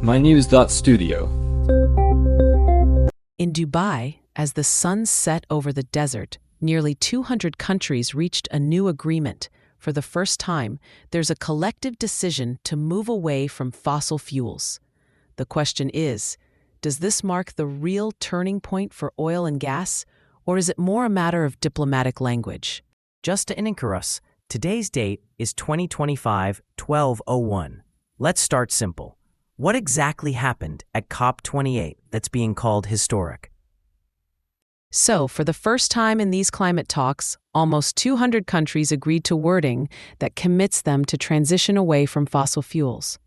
mynews.studio. In Dubai, as the sun set over the desert, nearly 200 countries reached a new agreement. For the first time, there's a collective decision to move away from fossil fuels. The question is, does this mark the real turning point for oil and gas, or is it more a matter of diplomatic language? Just to anchor us, today's date is 2025-12/01. Let's start simple. What exactly happened at COP28 that's being called historic? So, for the first time in these climate talks, almost 200 countries agreed to wording that commits them to transition away from fossil fuels.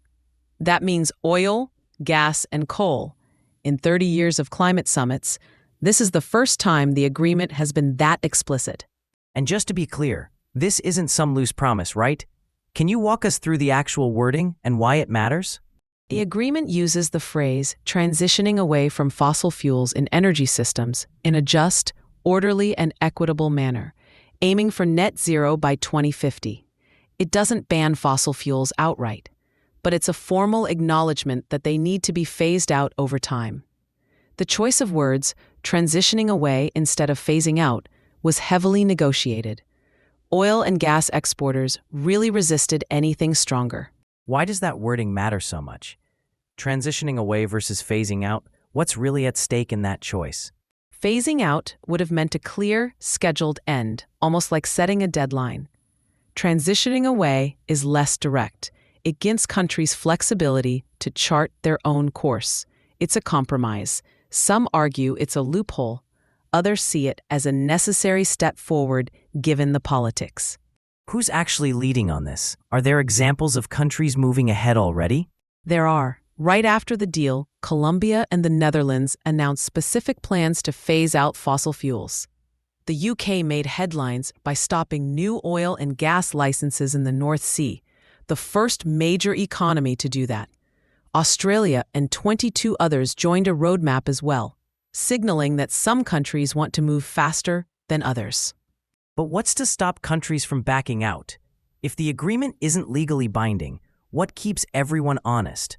That means oil, gas, and coal. In 30 years of climate summits, this is the first time the agreement has been that explicit. And just to be clear, this isn't some loose promise, right? Can you walk us through the actual wording and why it matters? The agreement uses the phrase transitioning away from fossil fuels in energy systems in a just, orderly, and equitable manner, aiming for net zero by 2050. It doesn't ban fossil fuels outright, but it's a formal acknowledgement that they need to be phased out over time. The choice of words, transitioning away instead of phasing out, was heavily negotiated. Oil and gas exporters really resisted anything stronger. Why does that wording matter so much? Transitioning away versus phasing out, what's really at stake in that choice? Phasing out would have meant a clear, scheduled end, almost like setting a deadline. Transitioning away is less direct. It gives countries flexibility to chart their own course. It's a compromise. Some argue it's a loophole. Others see it as a necessary step forward given the politics. Who's actually leading on this? Are there examples of countries moving ahead already? There are. Right after the deal, Colombia and the Netherlands announced specific plans to phase out fossil fuels. The UK made headlines by stopping new oil and gas licenses in the North Sea, the first major economy to do that. Australia and 22 others joined a roadmap as well, signaling that some countries want to move faster than others. But what's to stop countries from backing out? If the agreement isn't legally binding, what keeps everyone honest?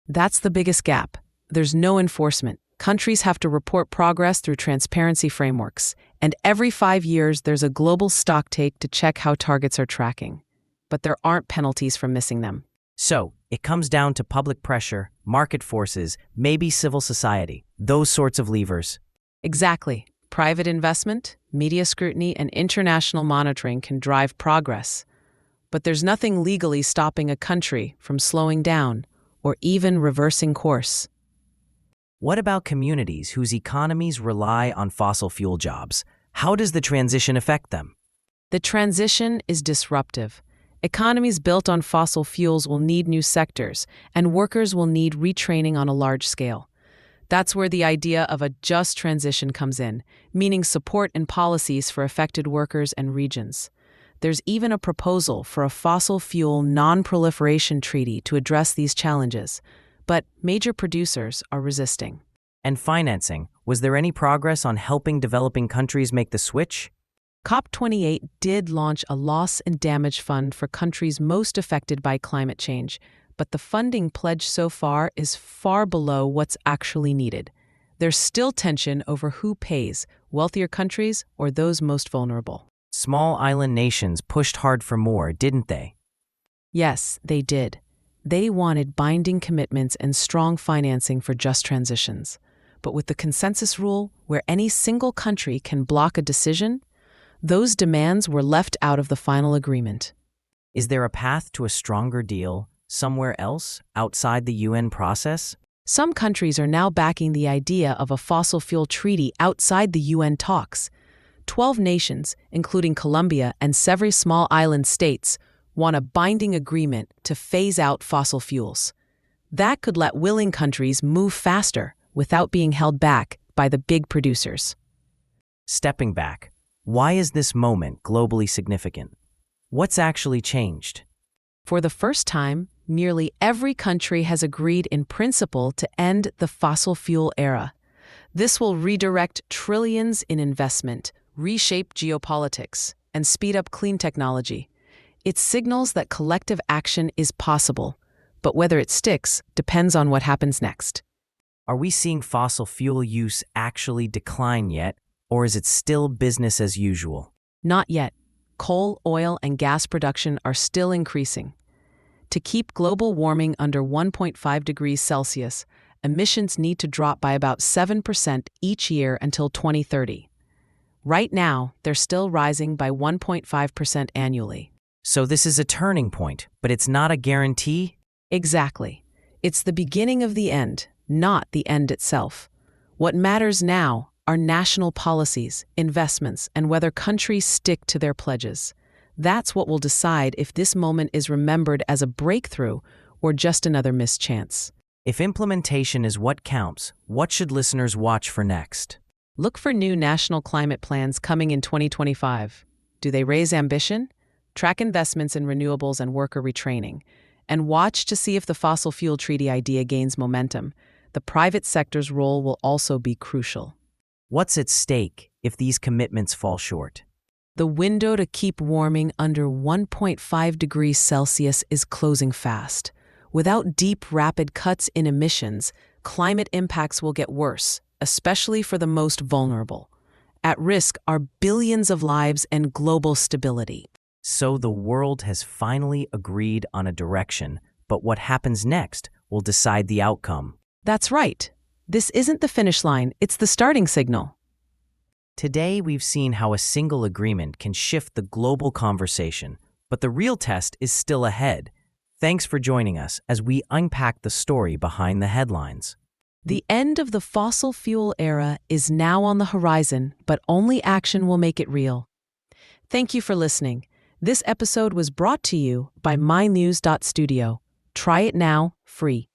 That's the biggest gap. There's no enforcement. Countries have to report progress through transparency frameworks, and every 5 years there's a global stocktake to check how targets are tracking. But there aren't penalties for missing them. So, it comes down to public pressure, market forces, maybe civil society, those sorts of levers. Exactly. Private investment, media scrutiny, and international monitoring can drive progress. But there's nothing legally stopping a country from slowing down or even reversing course. What about communities whose economies rely on fossil fuel jobs? How does the transition affect them? The transition is disruptive. Economies built on fossil fuels will need new sectors, and workers will need retraining on a large scale. That's where the idea of a just transition comes in, meaning support and policies for affected workers and regions. There's even a proposal for a fossil fuel non-proliferation treaty to address these challenges, but major producers are resisting. And financing, was there any progress on helping developing countries make the switch? COP28 did launch a loss and damage fund for countries most affected by climate change, but the funding pledged so far is far below what's actually needed. There's still tension over who pays, wealthier countries or those most vulnerable. Small island nations pushed hard for more, didn't they? Yes, they did. They wanted binding commitments and strong financing for just transitions. But with the consensus rule, where any single country can block a decision, those demands were left out of the final agreement. Is there a path to a stronger deal somewhere else, outside the UN process? Some countries are now backing the idea of a fossil fuel treaty outside the UN talks. 12 nations, including Colombia and several small island states, want a binding agreement to phase out fossil fuels. That could let willing countries move faster without being held back by the big producers. Stepping back, why is this moment globally significant? What's actually changed? For the first time, nearly every country has agreed in principle to end the fossil fuel era. This will redirect trillions in investment, reshape geopolitics, and speed up clean technology. It signals that collective action is possible, but whether it sticks depends on what happens next. Are we seeing fossil fuel use actually decline yet, or is it still business as usual? Not yet. Coal, oil, and gas production are still increasing. To keep global warming under 1.5 degrees Celsius, emissions need to drop by about 7% each year until 2030. Right now, they're still rising by 1.5% annually. So this is a turning point, but it's not a guarantee? Exactly. It's the beginning of the end, not the end itself. What matters now are national policies, investments, and whether countries stick to their pledges. That's what will decide if this moment is remembered as a breakthrough or just another missed chance. If implementation is what counts, what should listeners watch for next? Look for new national climate plans coming in 2025. Do they raise ambition? Track investments in renewables and worker retraining. And watch to see if the fossil fuel treaty idea gains momentum. The private sector's role will also be crucial. What's at stake if these commitments fall short? The window to keep warming under 1.5 degrees Celsius is closing fast. Without deep, rapid cuts in emissions, climate impacts will get worse, especially for the most vulnerable. At risk are billions of lives and global stability. So the world has finally agreed on a direction, but what happens next will decide the outcome. That's right. This isn't the finish line, it's the starting signal. Today, we've seen how a single agreement can shift the global conversation, but the real test is still ahead. Thanks for joining us as we unpack the story behind the headlines. The end of the fossil fuel era is now on the horizon, but only action will make it real. Thank you for listening. This episode was brought to you by mynews.studio. Try it now, free.